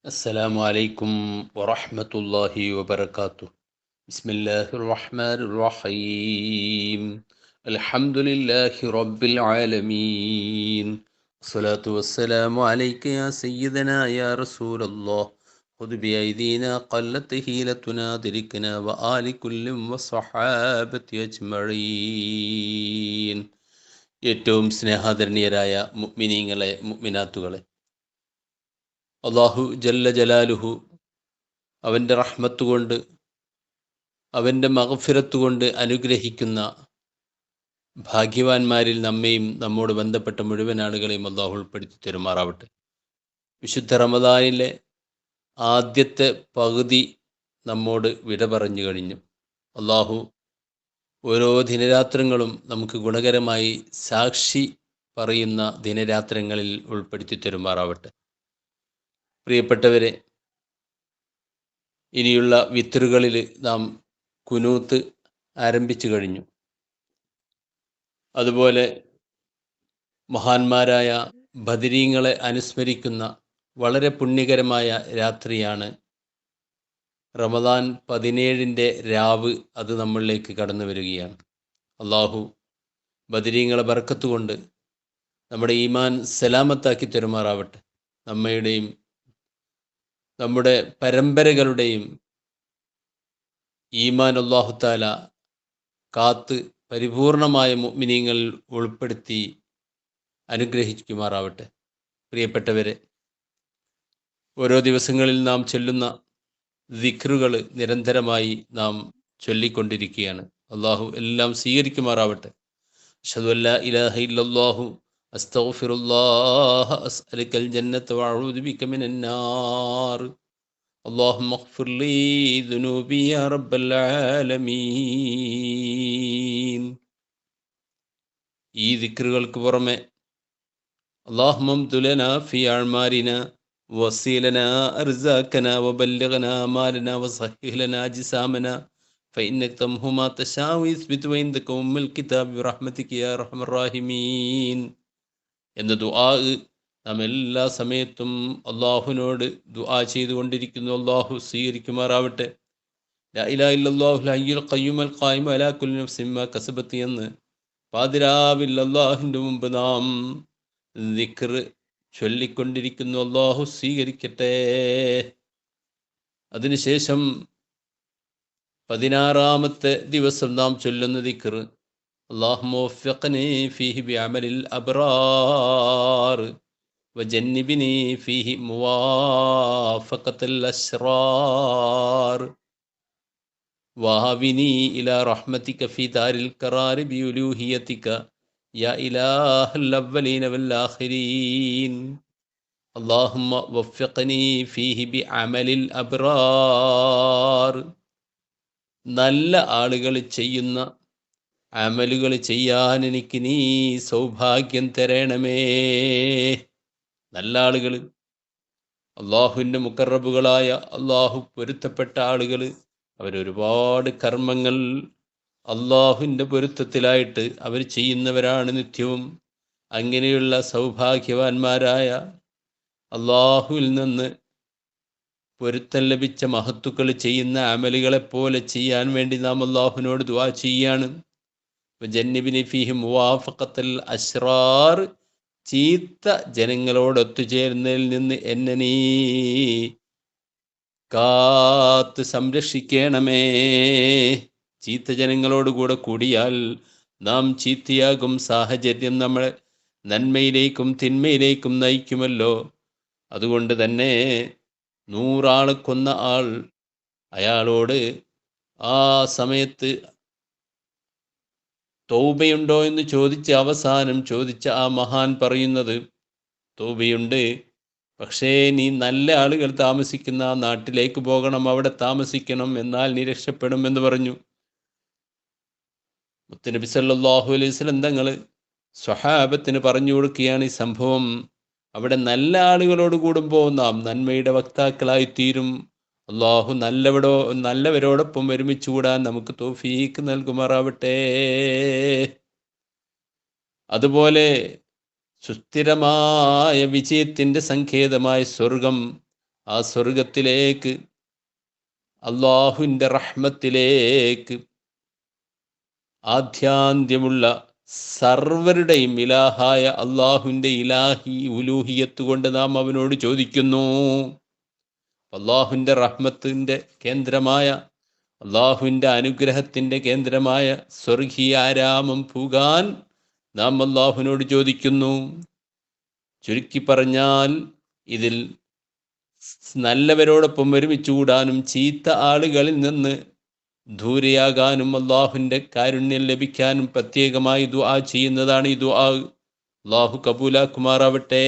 السلام عليكم ورحمة الله وبركاته. بسم الله الرحمن الرحيم. الحمد لله رب العالمين. الصلاة والسلام عليك يا سيدنا يا رسول الله. خذ بأيدينا قلت هيلتنا دركنا وآل كل وصحابة أجمعين. ഏറ്റവും സ്നേഹാദരണീയരായ മുഅ്മിനീങ്ങളെ മുഅ്മിനാത്തുകളെ, അള്ളാഹു ജല്ല ജലാലുഹു അവൻ്റെ റഹ്മത്ത് കൊണ്ട്, അവൻ്റെ മഗ്ഫിറത്ത് കൊണ്ട് അനുഗ്രഹിക്കുന്ന ഭാഗ്യവാന്മാരിൽ നമ്മെയും നമ്മോട് ബന്ധപ്പെട്ട മുഴുവൻ ആളുകളെയും അള്ളാഹു ഉൾപ്പെടുത്തി തരുമാറാവട്ടെ. വിശുദ്ധ റമദാനിലെ ആദ്യത്തെ പകുതി നമ്മോട് വിട പറഞ്ഞു കഴിഞ്ഞു. അള്ളാഹു ഓരോ ദിനരാത്രങ്ങളും നമുക്ക് ഗുണകരമായി സാക്ഷി പറയുന്ന ദിനരാത്രങ്ങളിൽ ഉൾപ്പെടുത്തി തരുമാറാവട്ടെ. പ്രിയപ്പെട്ടവരെ, ഇനിയുള്ള വിത്തറുകളിൽ നാം കുനൂത്ത് ആരംഭിച്ചു കഴിഞ്ഞു. അതുപോലെ മഹാന്മാരായ ബദരീങ്ങളെ അനുസ്മരിക്കുന്ന വളരെ പുണ്യകരമായ രാത്രിയാണ് റമദാൻ 17 രാവ്. അത് നമ്മളിലേക്ക് കടന്നു വരികയാണ്. അള്ളാഹു ബദരീങ്ങളെ ബർക്കത്ത് കൊണ്ട് നമ്മുടെ ഈമാൻ സലാമത്താക്കി തരുമാറാവട്ടെ. നമ്മയുടെയും നമ്മുടെ പരമ്പരകളുടെയും ഈമാൻ അല്ലാഹു തആല കാത്ത് പരിപൂർണമായ മുഅ്മിനീങ്ങളിൽ ഉൾപ്പെടുത്തി അനുഗ്രഹിക്കുമാറാവട്ടെ. പ്രിയപ്പെട്ടവരെ, ഓരോ ദിവസങ്ങളിൽ നാം ചൊല്ലുന്ന ദിക്റുകൾ നിരന്തരമായി നാം ചൊല്ലിക്കൊണ്ടിരിക്കുകയാണ്. അള്ളാഹു എല്ലാം സ്വീകരിക്കുമാറാവട്ടെ. അശ്ഹദു അല്ലാ ഇലാഹ ഇല്ലല്ലാഹു അസ്തഗ്ഫിറുല്ലാഹ അസ്അലുക്കൽ ജന്നത വഅഊദു ബിക മിനൻ നാർ. اللهم اغفر لي ذنوبي يا رب العالمين. ഈ ദിക്റുകൾക്ക് പുറമെ اللهم امد لنا في أعمارنا وسيلنا أرزاقنا وبلغنا آمالنا وصحح لنا أجسامنا فإنك تمحو ما تشاء ويثبت وعندك أم الكتاب برحمتك يا أرحم الراحمين എന്ന ദുആ നാം എല്ലാ സമയത്തും അള്ളാഹുവിനോട് ദുആ ചെയ്തുകൊണ്ടിരിക്കുന്നു. അള്ളാഹു സ്വീകരിക്കുമാറാവട്ടെ. ലാ ഇലാഹ ഇല്ലല്ലാഹുൽ ഹയ്യുൽ ഖയ്യൂമുൽ ഖായിമു അലാ കുല്ലി നഫ്സിൻ മാ കസബത് എന്ന് പാതിരാവിൽ അള്ളാഹുവിൻ്റെ മുമ്പ് നാം ദിക്ർ ചൊല്ലിക്കൊണ്ടിരിക്കുന്നു. അള്ളാഹു സ്വീകരിക്കട്ടെ. അതിനുശേഷം 16-ാമത്തെ ദിവസം നാം ചൊല്ലുന്ന ദിക്ർ അല്ലാഹുമ്മ വഫ്ഫിഖ്നി ഫീഹി ബിഅമലിൽ അബ്റാർ വജന്നിബ്നി ഫീഹി മുവാഫഖത്തൽ അശ്റാർ വഹബിനി ഇലാ റഹ്മതിക ഫീ ദാരിൽ ഖറാർ ബിഉലൂഹിയതിക യാ ഇലാഹൽ അവ്വലീന വൽ ആഖിരീൻ. അല്ലാഹുമ്മ വഫ്ഫിഖ്നി ഫീഹി ബിഅമലിൽ അബ്റാർ. നല്ല ആളുകൾ ചെയ്യുന്ന അമലുകൾ ചെയ്യാൻ എനിക്ക് നീ സൗഭാഗ്യം തരണമേ. നല്ല ആളുകൾ, അള്ളാഹുവിൻ്റെ മുഖറബുകളായ, അള്ളാഹു പൊരുത്തപ്പെട്ട ആളുകൾ, അവരൊരുപാട് കർമ്മങ്ങൾ അള്ളാഹുവിൻ്റെ പൊരുത്തത്തിലായിട്ട് അവർ ചെയ്യുന്നവരാണ് നിത്യവും. അങ്ങനെയുള്ള സൗഭാഗ്യവാന്മാരായ, അള്ളാഹുവിൽ നിന്ന് പൊരുത്തം ലഭിച്ച മഹത്തുക്കൾ ചെയ്യുന്ന അമലുകളെപ്പോലെ ചെയ്യാൻ വേണ്ടി നാം അള്ളാഹുവിനോട് ദുആ ചെയ്യാണ്. ജന്നിബിനി ഫീഹി മുവാഫഖത്തൽ അശ്റാർ. ചീത്ത ജനങ്ങളോട് ഒത്തുചേരുന്നതിൽ നിന്ന് എന്നെ നീ കാത്ത് സംരക്ഷിക്കണമേ. ചീത്ത ജനങ്ങളോട് കൂടെ കൂടിയാൽ നാം ചീത്തയാകും. സാഹചര്യം നമ്മളെ നന്മയിലേക്കും തിന്മയിലേക്കും നയിക്കുമല്ലോ. അതുകൊണ്ട് തന്നെ 100 ആളെ കൊന്ന ആൾ, അയാളോട് ആ സമയത്ത് തൗബയുണ്ടോ എന്ന് ചോദിച്ച് അവസാനം ചോദിച്ച ആ മഹാൻ പറയുന്നത്, തൗബയുണ്ട്, പക്ഷേ നീ നല്ല ആളുകൾ താമസിക്കുന്ന ആ നാട്ടിലേക്ക് പോകണം, അവിടെ താമസിക്കണം, എന്നാൽ നീ രക്ഷപ്പെടും എന്ന് പറഞ്ഞു. മുത്തുനബി സല്ലല്ലാഹു അലൈഹി വസല്ലം തങ്ങൾ സ്വഹാബത്തിന് പറഞ്ഞു കൊടുക്കുകയാണ് ഈ സംഭവം. അവിടെ നല്ല ആളുകളോട് കൂടുമ്പോൾ നാം നന്മയുടെ വക്താക്കളായി തീരും. അള്ളാഹു നല്ലവരോടൊപ്പം ഒരുമിച്ച് കൂടാൻ നമുക്ക് തൗഫീക്ക് നൽകുമാറാവട്ടെ. അതുപോലെ സുസ്ഥിരമായ വിജയത്തിൻ്റെ സങ്കേതമായ സ്വർഗം ആ സ്വർഗത്തിലേക്ക്, അള്ളാഹുവിൻ്റെ റഹ്മത്തിലേക്ക്, ആദ്യാന്ത്യമുള്ള സർവരുടെയും ഇലാഹായ അള്ളാഹുവിൻ്റെ ഇലാഹി ഉലൂഹിയത്ത് കൊണ്ട് നാം അവനോട് ചോദിക്കുന്നു. അള്ളാഹുവിൻ്റെ റഹ്മത്തിൻ്റെ കേന്ദ്രമായ, അള്ളാഹുവിൻ്റെ അനുഗ്രഹത്തിൻ്റെ കേന്ദ്രമായ സ്വർഗീയ ആരാമം പൂകാൻ നാം അള്ളാഹുവിനോട് ചോദിക്കുന്നു. ചുരുക്കി പറഞ്ഞാൽ, ഇതിൽ നല്ലവരോടൊപ്പം ഒരുമിച്ചുകൂടാനും ചീത്ത ആളുകളിൽ നിന്ന് ദൂരെയാകാനും അള്ളാഹുവിൻ്റെ കാരുണ്യം ലഭിക്കാനും പ്രത്യേകമായി ദുആ ചെയ്യുന്നതാണ് ഈ ദുആ. അള്ളാഹു കബൂലാക്കുമാറാവട്ടെ.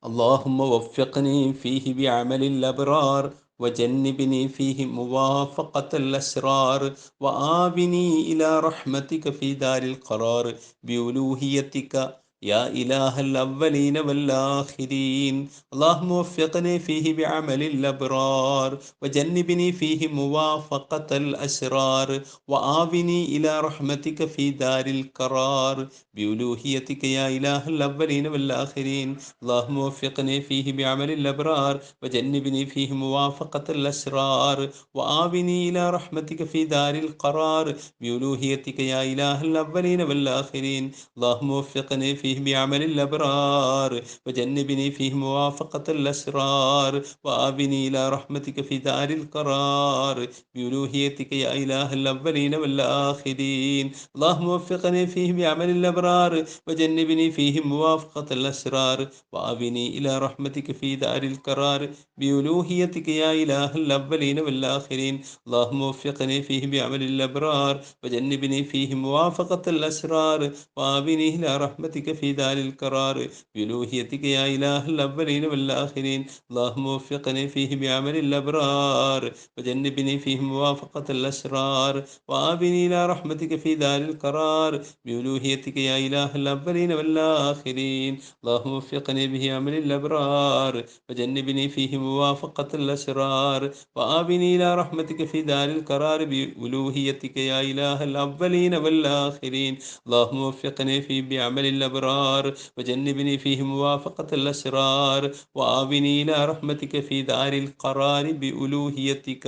اللهم وفقني فيه بعمل الأبرار وجنبني فيه موافقة الأسرار وآبني إلى رحمتك في دار القرار بألوهيتك يا إله الأولين والآخرين. اللهم وفقني فيه بعمل الأبرار وجنبني فيه موافقة الأسرار وآبني إلى رحمتك في دار القرار بألوهيتك يا إله الأولين والآخرين. اللهم وفقني فيه بعمل الأبرار وجنبني فيه موافقة الأسرار وآبني إلى رحمتك في دار القرار بألوهيتك يا إله الأولين والآخرين. اللهم وفقني فيه بعمل الأبرار وجنبني فيه موافقة الأسرار وآبني إلى رحمتك في دار القرار بألوهيتك يا إله الأولين والآخرين. اللهم وفقني فيه بعمل الأبرار وجنبني فيه موافقة الأسرار وآبني إلى رحمتك في دار القرار بألوهيتك يا إله الأولين والآخرين. اللهم وفقني فيه بعمل الأبرار وجنبني فيه موافقة الأسرار وآبني إلى رحمتك في دار القرار بألوهيتك يا إله الأولين والآخرين. اللهم وفقني فيه بعمل الأبرار وجنبني فيه موافقة الأسرار وآبني إلى رحمتك في دار القرار بألوهيتك يا إله الأولين والآخرين. اللهم وفقني به عمل الأبرار وجنبني فيه موافقة الأسرار وآبني إلى رحمتك في دار القرار بألوهيتك يا إله الأولين والآخرين. اللهم وفقني فيه بعمل الأبرار وجنبني فيه موافقة الأسرار وآبني إلى رحمتك في دار القرار بألوهيتك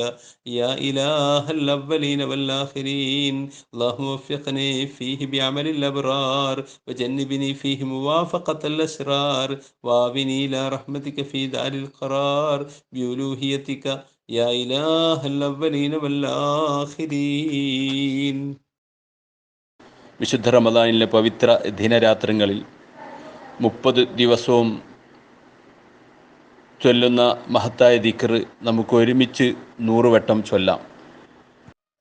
يا إله الأولين والآخرين. اللهم وفقني فيه بعمل الأبرار وجنبني فيه موافقة الأسرار وآبني إلى رحمتك في دار القرار بألوهيتك يا إله الأولين والآخرين. വിശുദ്ധ റമദാനിലെ പവിത്ര ദിനരാത്രങ്ങളിൽ 30 ദിവസവും ചൊല്ലുന്ന മഹത്തായ ദിക്ർ നമുക്ക് ഒരുമിച്ച് 100 വട്ടം ചൊല്ലാം.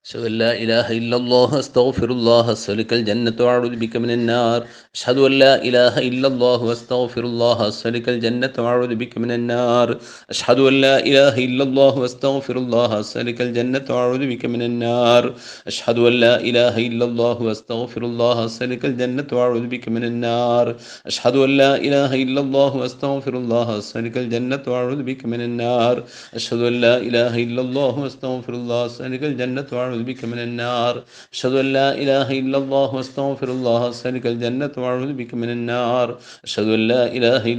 أشهد أن لا إله إلا الله أستغفر الله أسألك الجنة وأعوذ بك من النار. أشهد أن لا إله إلا الله أستغفر الله أسألك الجنة وأعوذ بك من النار. أشهد أن لا إله إلا الله أستغفر الله أسألك الجنة وأعوذ بك من النار. أشهد أن لا إله إلا الله أستغفر الله أسألك الجنة وأعوذ بك من النار. أشهد أن لا إله إلا الله أستغفر الله أسألك الجنة وأعوذ بك من النار. أشهد أن لا إله إلا الله أستغفر الله أسألك الجنة وأعوذ بك من النار. أشهد أن لا إله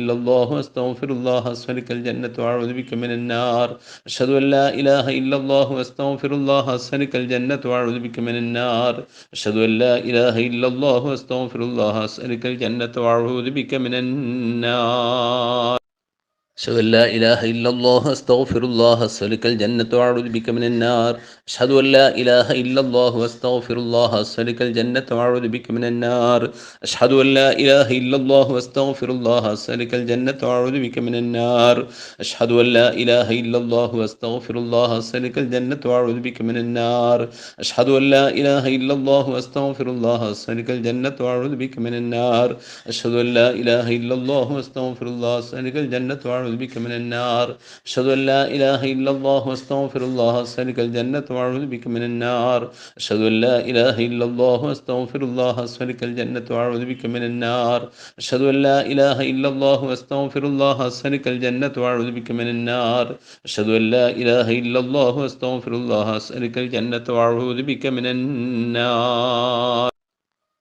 إلا الله أستغفر الله أسألك الجنة وأعوذ بك من النار. أشهد أن لا إله إلا الله أستغفر الله أسألك الجنة وأعوذ بك من النار. أشهد أن لا إله إلا الله أستغفر الله أسألك الجنة وأعوذ بك من النار. أشهد أن لا إله إلا الله أستغفر الله أسألك الجنة وأعوذ بك من النار. أشهد أن لا إله إلا الله أستغفر الله أسألك الجنة وأعوذ بك من النار. أشهد أن لا إله إلا الله أستغفر الله أسألك الجنة وأعوذ بك من النار. أشهد أن لا إله إلا الله أستغفر الله أسألك الجنة وأعوذ بك من النار. أشهد أن لا إله إلا الله أستغفر الله أسألك الجنة وأعوذ بك من النار. أشهد أن لا إله إلا الله أستغفر الله أسألك الجنة وأعوذ بك من النار. أشهد أن لا إله إلا الله أستغفر الله أسألك الجنة وأعوذ بك من النار. أشهد أن لا إله إلا الله أستغفر الله أسألك الجنة وأعوذ بك من النار. أشهد أن لا إله إلا الله أستغفر الله أسألك الجنة وأعوذ بك من النار. أشهد أن لا إله إلا الله أستغفر الله أسألك الجنة وأعوذ بك من النار. أشهد أن لا إله إلا الله أستغفر الله أسألك الجنة وأعوذ بك من النار.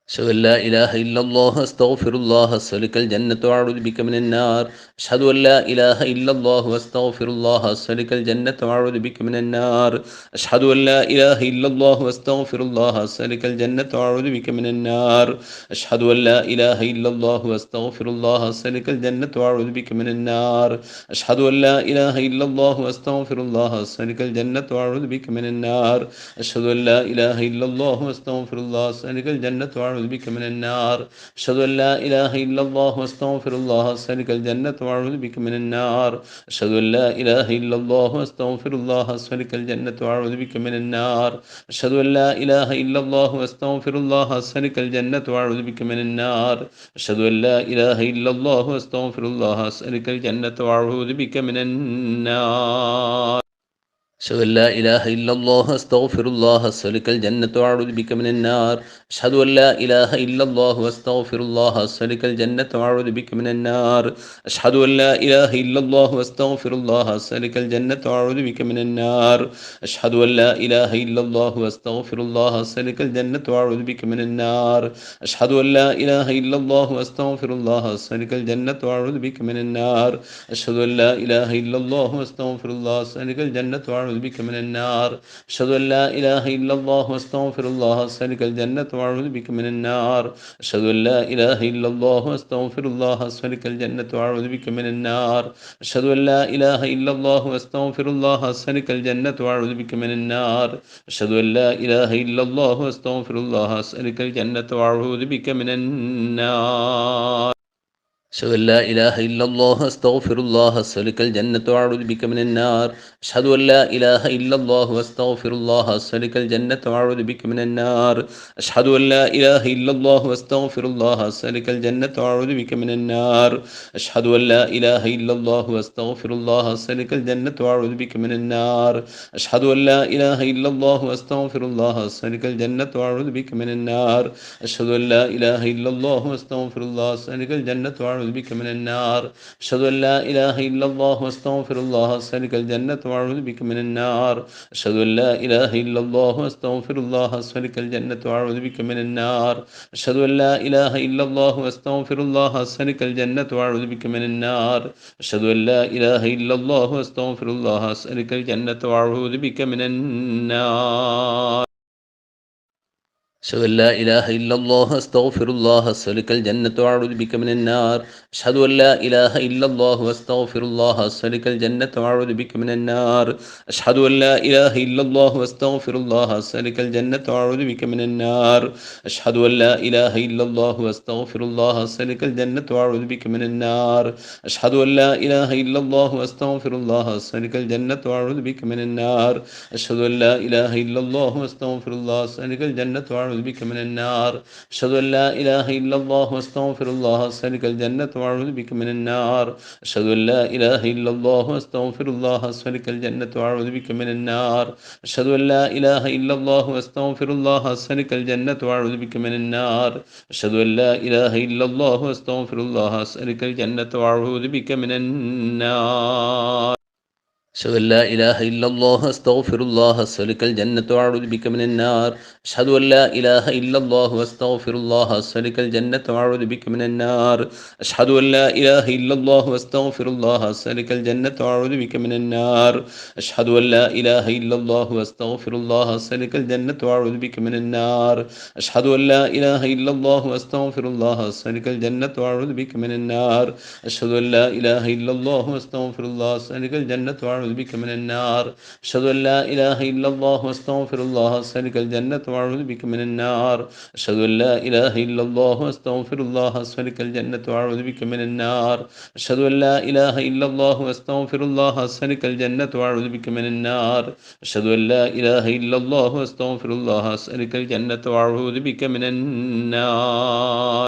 أشهد أن لا إله إلا الله أستغفر الله أسألك الجنة وأعوذ بك من النار أشهد أن لا إله إلا الله أستغفر الله أسألك الجنة وأعوذ بك من النار أشهد أن لا إله إلا الله أستغفر الله أسألك الجنة وأعوذ بك من النار أشهد أن لا إله إلا الله أستغفر الله أسألك الجنة وأعوذ بك من النار أشهد أن لا إله إلا الله أستغفر الله أسألك الجنة وأعوذ بك من النار أشهد أن لا إله إلا الله أستغفر الله أسألك الجنة وأعوذ بك من النار أشهد أن لا إله إلا الله أستغفر الله أسألك الجنة وأعوذ بك من النار أشهد أن لا إله إلا الله أستغفر الله أسألك الجنة وأعوذ بك من النار أشهد أن لا إله إلا الله أستغفر الله أسألك الجنة وأعوذ بك من النار أشهد أن لا إله إلا الله أستغفر الله أسألك الجنة وأعوذ بك من النار أشهد أن لا إله إلا الله أستغفر الله أسألك الجنة وأعوذ بك من النار أشهد أن لا إله إلا الله أستغفر الله أسألك الجنة وأعوذ بك من النار أشهد أن لا إله إلا الله أستغفر الله أسألك الجنة وأعوذ بك من النار أشهد أن لا إله إلا الله أستغفر الله أسألك الجنة وأعوذ بك من النار أشهد أن لا إله إلا الله أستغفر الله أسألك الجنة وأعوذ بك من النار أشهد أن لا إله إلا الله أستغفر الله أسألك الجنة وأعوذ بك من النار أشهد أن لا إله إلا الله أستغفر الله أسألك الجنة وأعوذ بك من النار أشهد أن لا إله إلا الله أستغفر الله أسألك الجنة وأعوذ بك من النار أشهد أن لا إله إلا الله أستغفر الله أسألك الجنة وأعوذ بك من النار أشهد أن لا إله إلا الله أستغفر الله أسألك الجنة وأعوذ بك من النار أشهد أن لا إله إلا الله أستغفر الله أسألك الجنة وأعوذ بك من النار أشهد أن لا إله إلا الله أستغفر الله أسألك الجنة وأعوذ بك من النار أشهد أن لا إله إلا الله أستغفر الله أسألك الجنة وأعوذ بك من النار أشهد أن لا إله إلا الله أستغفر الله أسألك الجنة وأعوذ بك من النار أشهد أن لا إله إلا الله أستغفر الله أسألك الجنة وأعوذ بك من النار أشهد أن لا إله إلا الله أستغفر الله أسألك الجنة وأعوذ بك من النار أشهد أن لا إله إلا الله أستغفر الله أسألك الجنة وأعوذ بك من النار أشهد أن لا إله إلا الله أستغفر الله أسألك الجنة وأعوذ بك من النار أشهد أن لا إله إلا الله أستغفر الله أسألك الجنة وأعوذ بك من النار أشهد أن لا إله إلا الله أستغفر الله أسألك الجنة وأعوذ بك من النار أشهد أن لا إله إلا الله أستغفر الله أسألك الجنة وأعوذ بك من النار أشهد أن لا إله إلا الله أستغفر الله أسألك الجنة وأعوذ بك من النار أشهد أن لا إله إلا الله أستغفر الله أسألك الجنة وأعوذ بك من النار أشهد أن لا إله إلا الله أستغفر الله أسألك الجنة وأعوذ بك من النار أشهد أن لا إله إلا الله أستغفر الله أسألك الجنة وأعوذ بك من النار أشهد أن لا إله إلا الله أستغفر الله أسألك الجنة وأعوذ بك من النار أشهد أن لا إله إلا الله أستغفر الله أسألك الجنة وأعوذ بك من النار أشهد أن لا إله إلا الله أستغفر الله أسألك الجنة وأعوذ بك من النار أشهد أن لا إله إلا الله أستغفر الله أسألك الجنة وأعوذ بك من النار أشهد أن لا إله إلا الله أستغفر الله أسألك الجنة وأعوذ بك من النار أشهد أن لا إله إلا الله أستغفر الله أسألك الجنة وأعوذ بك من النار أشهد أن لا إله إلا الله أستغفر الله أسألك الجنة وأعوذ بك من النار أشهد أن لا إله إلا الله أستغفر الله أسألك الجنة وأعوذ بك من النار أشهد أن لا إله إلا الله أستغفر الله أسألك الجنة وأعوذ بك من النار أشهد أن لا إله إلا الله أستغفر الله أسألك الجنة وأعوذ بك من النار أشهد أن لا إله إلا الله أستغفر الله أسألك الجنة وأعوذ بك من النار أشهد أن لا إله إلا الله أستغفر الله أسألك الجنة وأعوذ بك من النار أشهد أن لا إله إلا الله أستغفر الله أسألك الجنة وأعوذ بك من النار أشهد أن لا إله إلا الله أستغفر الله أسألك الجنة وأعوذ بك من النار أشهد أن لا إله إلا الله أستغفر الله أسألك الجنة وأعوذ بك من النار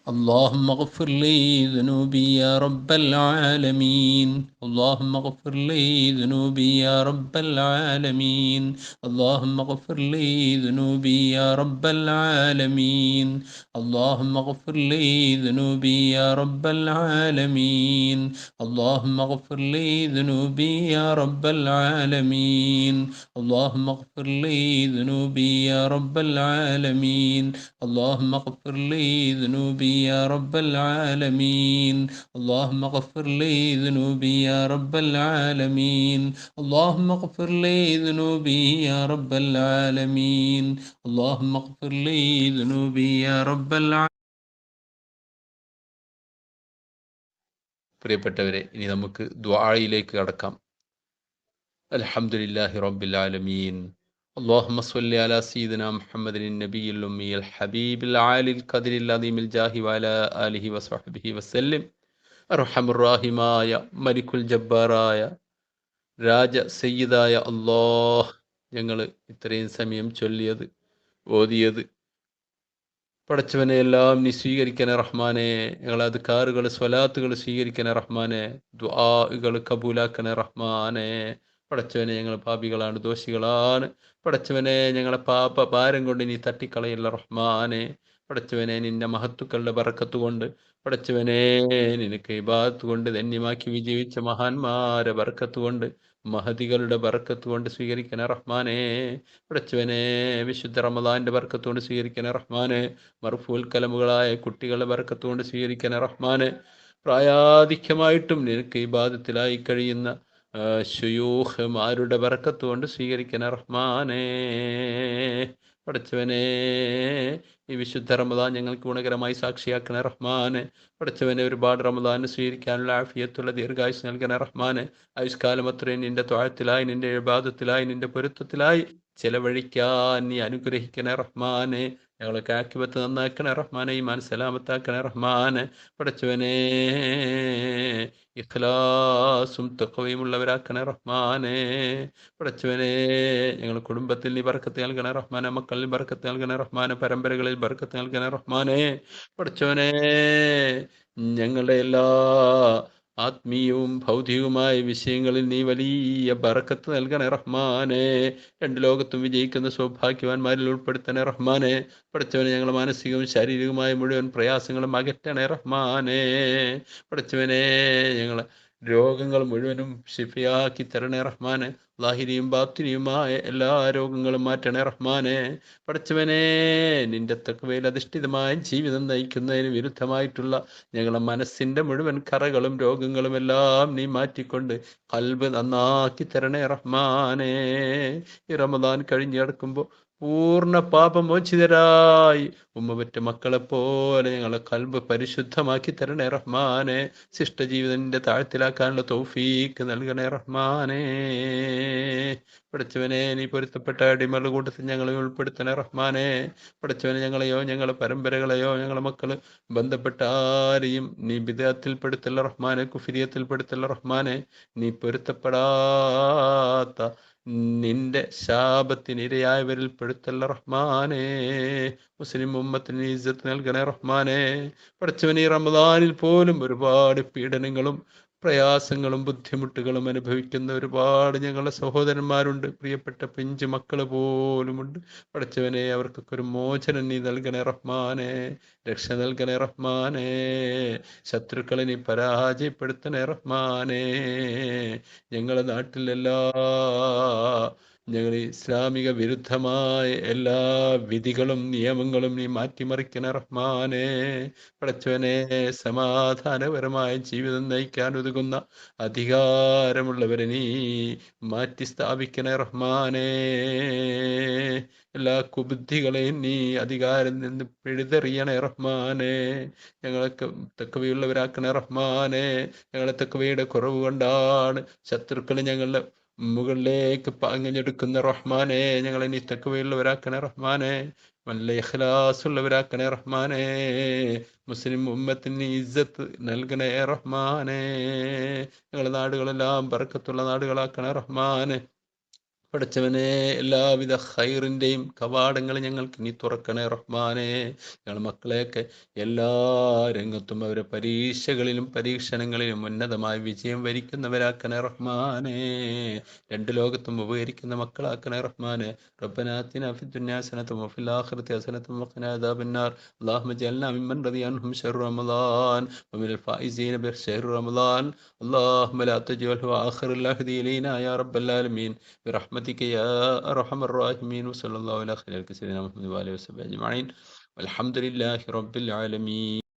اللهم اغفر لي ذنوبي يا رب العالمين. اللهم اغفر لي ذنوبي يا رب العالمين. اللهم اغفر لي ذنوبي يا رب العالمين. اللهم اغفر لي ذنوبي يا رب العالمين. اللهم اغفر لي ذنوبي يا رب العالمين. اللهم اغفر لي ذنوبي يا رب العالمين. اللهم اغفر لي ذنوبي يا رب العالمين. اللهم اغفر لي ذنوبي يا رب العالمين. اللهم اغفر لي ذنوبي يا رب العالمين. اللهم اغفر لي ذنوبي يا رب العالمين. പ്രിയപ്പെട്ടവരെ, ഇനി നമുക്ക് ദുആയിലേക്ക് കടക്കാം. അൽഹംദുലില്ലാഹി റബ്ബിൽ ആലമീൻ. اللهم صل على سيدنا محمد النبي الأمي الحبيب العالي القدر العظيم الجاه وعلى آله وصحبه وسلم. അർഹമുറാഹിമായ മലിക്കുൽ ജബ്ബാറായ രാജ സയ്യിദായ അല്ലാഹ്, ഞങ്ങൾ ഇത്രയും സമയം ചൊല്ലിയത്, ഓതിയത് പടച്ചവനെ എല്ലാം നീ സ്വീകരിക്കണേ റഹ്മാനെ. ഞങ്ങളെ അദ്കാറുകൾ സ്വലാത്തുകൾ സ്വീകരിക്കണേ റഹ്മാനെ. ദുആകൾ കബൂലാക്കണേ റഹ്മാനെ. പടച്ചവനെ, ഞങ്ങൾ പാപികളാണ്, ദോഷികളാണ്. പടച്ചവനെ, ഞങ്ങളെ പാപ ഭാരം കൊണ്ട് നീ തട്ടിക്കളയില്ല റഹ്മാനെ. പടച്ചവനെ, നിന്റെ മഹത്തുക്കളുടെ ബറക്കത്ത് കൊണ്ട്, പടച്ചവനെ, നിനക്ക് ഇബാദത്ത് കൊണ്ട് ധന്യമാക്കി വിജയിച്ച മഹാന്മാരെ ബറക്കത്ത് കൊണ്ട്, മഹദികളുടെ ബറക്കത്ത് കൊണ്ട് സ്വീകരിക്കണേ റഹ്മാനെ. പടച്ചവനെ, വിശുദ്ധ റമദാന്റെ ബറക്കത്ത് കൊണ്ട് സ്വീകരിക്കണേ റഹ്മാനെ. മർഫൂൽ കലമുകളായ കുട്ടികളുടെ ബറക്കത്ത് കൊണ്ട് സ്വീകരിക്കണേ റഹ്മാനെ. പ്രായാധിക്യമായിട്ടും നിനക്ക് ഇബാദത്തിലായി കഴിയുന്ന ശുയൂഖ്മാരുടെ ബറക്കത്ത് കൊണ്ട് സ്വീകരിക്കണേ റഹ്മാനെ. പടച്ചവനെ, ഈ വിശുദ്ധ റമദാൻ ഞങ്ങൾക്ക് ഗുണകരമായി സാക്ഷിയാക്കണേ റഹ്മാനെ. പടച്ചവനെ, ഒരുപാട് റമദാൻ സ്വീകരിക്കാനുള്ള ആഫിയത്തുള്ള ദീർഘായുസ് നൽകണേ റഹ്മാനെ. ആയുഷ്കാലം അത്രയും നിന്റെ ത്വാഴത്തിലായി, നിന്റെ ഇബാദത്തിലായി, നിന്റെ പൊരുത്തത്തിലായി ചെലവഴിക്കാൻ നീ അനുഗ്രഹിക്കണേ റഹ്മാനെ. ഞങ്ങളൊക്കെ ആക്കിബത്ത് നന്നാക്കണേ റഹ്മാനെ. ഈമാൻ സലാമത്താക്കണേ റഹ്മാനെ. പടച്ചവനെ, ഇഖ്ലാസും തഖ്വയും ഉള്ളവരാക്കണേ റഹ്മാനെ. പടച്ചവനെ, ഞങ്ങൾ കുടുംബത്തിൽ നീ ബർക്കത്ത് നൽകണേ റഹ്മാനെ. മക്കളിൽ ബർക്കത്ത് നൽകണേ റഹ്മാനെ. പരമ്പരകളിൽ ബർക്കത്ത് നൽകണേ റഹ്മാനെ. പടച്ചവനെ, ഞങ്ങളുടെ എല്ലാ ആത്മീയവും ഭൗതികവുമായ വിഷയങ്ങളിൽ നീ വലിയ ബറക്കത്ത് നൽകണേ റഹ്മാനെ. രണ്ട് ലോകത്തും വിജയിക്കുന്ന സൗഭാഗ്യവാന്മാരിൽ ഉൾപ്പെടുത്തണേ റഹ്മാനെ. പടച്ചവനെ, ഞങ്ങൾ മാനസികവും ശാരീരികവുമായ മുഴുവൻ പ്രയാസങ്ങളും അകറ്റണേ റഹ്മാനെ. പടച്ചവനെ, ഞങ്ങൾ രോഗങ്ങൾ മുഴുവനും ശിഫയാക്കി തരണേ റഹ്മാനെ. ലാഹിരിയും ബാത്തിനിയുമായ എല്ലാ രോഗങ്ങളും മാറ്റണേ റഹ്മാനെ. പടച്ചവനെ, നിന്റെ തഖ്വയിൽ അധിഷ്ഠിതമായ ജീവിതം നയിക്കുന്നതിന് വിരുദ്ധമായിട്ടുള്ള ഞങ്ങളുടെ മനസ്സിൻ്റെ മുഴുവൻ കറകളും രോഗങ്ങളും എല്ലാം നീ മാറ്റിക്കൊണ്ട് ഖൽബ് നന്നാക്കി തരണേ റഹ്മാനെ. ഈ റമദാൻ കഴിഞ്ഞ് കിടക്കുമ്പോൾ പൂർണ്ണ പാപമോചിതരായി ഉമ്മപെറ്റ മക്കളെപ്പോലെ ഞങ്ങളെ ഖൽബ് പരിശുദ്ധമാക്കി തരണേ റഹ്മാനെ. ശിഷ്ടജീവിതന്റെ താഴ്ത്തിലാക്കാനുള്ള തൗഫീക്ക് നൽകണേ റഹ്മാനെ. പടച്ചവനെ, നീ പൊരുത്തപ്പെട്ട അടിമകളുടെ കൂട്ടത്തിൽ ഞങ്ങളെ ഉൾപ്പെടുത്തണേ റഹ്മാനെ. പടച്ചവനെ, ഞങ്ങളെയോ ഞങ്ങളെ പരമ്പരകളെയോ ഞങ്ങളെ മക്കള് ബന്ധപ്പെട്ട ആരെയും നീ ബിദഅത്തിൽപ്പെടുത്തല്ല റഹ്മാനെ. കുഫിരിയത്തിൽപ്പെടുത്തല്ല റഹ്മാനെ. നീ പൊരുത്തപ്പെടാത്ത നിന്റെ ശാപത്തിനിരയായവരിൽ പെടുത്തല്ല റഹ്മാനെ. മുസ്ലിം ഉമ്മത്തിന് ഇസ്സത്ത് നൽകണേ റഹ്മാനെ. പടച്ചവനെ, റമദാനിൽ പോലും ഒരുപാട് പീഡനങ്ങളും പ്രയാസങ്ങളും ബുദ്ധിമുട്ടുകളും അനുഭവിക്കുന്ന ഒരുപാട് ഞങ്ങളുടെ സഹോദരന്മാരുണ്ട്. പ്രിയപ്പെട്ട പിഞ്ചു മക്കൾ പോലുമുണ്ട്. പടച്ചവനെ, അവർക്കൊക്കെ ഒരു മോചനം നീ നൽകണേ റഹ്മാനെ. രക്ഷ നൽകണേ റഹ്മാനെ. ശത്രുക്കളെ നീ പരാജയപ്പെടുത്തണേ റഹ്മാനെ. ഞങ്ങളുടെ നാട്ടിലെല്ലാ ഞങ്ങൾ ഇസ്ലാമിക വിരുദ്ധമായ എല്ലാ വിധികളും നിയമങ്ങളും നീ മാറ്റിമറിക്കണ റഹ്മാനെ. പടച്ചവനെ, സമാധാനപരമായ ജീവിതം നയിക്കാൻ ഒതുങ്ങുന്ന അധികാരമുള്ളവരെ നീ മാറ്റി സ്ഥാപിക്കണേ റഹ്മാനെ. എല്ലാ കുബുദ്ധികളെയും നീ അധികാരം നിന്ന് പിഴുതെറിയണേ റഹ്മാനെ. ഞങ്ങളൊക്കെ തക്കവയുള്ളവരാക്കണേ റഹ്മാനെ. ഞങ്ങളെ തക്കവയുടെ കുറവ് കൊണ്ടാണ് ശത്രുക്കൾ ഞങ്ങളുടെ മുകളിലേക്ക് പാഞ്ഞെടുക്കുന്ന റഹ്മാനെ. ഞങ്ങളെ നീ തക്കവയുള്ളവരാക്കണേ റഹ്മാനെ. നല്ല ഇഖ്ലാസുള്ളവരാക്കണേ റഹ്മാനെ. മുസ്ലിം ഉമ്മത്തിന് ഇസ്സത്ത് നൽകണേ റഹ്മാനെ. ഞങ്ങളുടെ നാടുകളെല്ലാം ബർക്കത്തുള്ള നാടുകളാക്കണേ റഹ്മാനെ. പഠിച്ചവനെ എല്ലാവിധ ഖൈറിൻ്റെയും കവാടങ്ങൾ ഞങ്ങൾക്ക് നീ തുറക്കണേ റഹ്മാനെ. ഞങ്ങൾ മക്കളെയൊക്കെ എല്ലാ രംഗത്തും അവരെ പരീക്ഷകളിലും പരീക്ഷണങ്ങളിലും ഉന്നതമായ വിജയം വരിക്കുന്നവരാക്കണേ റഹ്മാനെ. രണ്ട് ലോകത്തും ഉപകരിക്കുന്ന മക്കളാക്കണേ റഹ്മാനെ. റബ്ബനാ ആതിനാ ഫിദ്ദുനിയാ ഹസനത്തും വഫിൽ ആഖിറതി ഹസനത്തും വഖിനാ അദാബന്നാർ. اللهم اجعلنا ممن رضي عنهم شهر رمضان ومن الفائزين بشهر رمضان. اللهم لا تجعله آخر العهد إلينا يا رب العالمين برحمتك يا أرحم الراحمين. وصلى الله على خير سيدنا محمد وآله وصحبه أجمعين والحمد لله رب العالمين.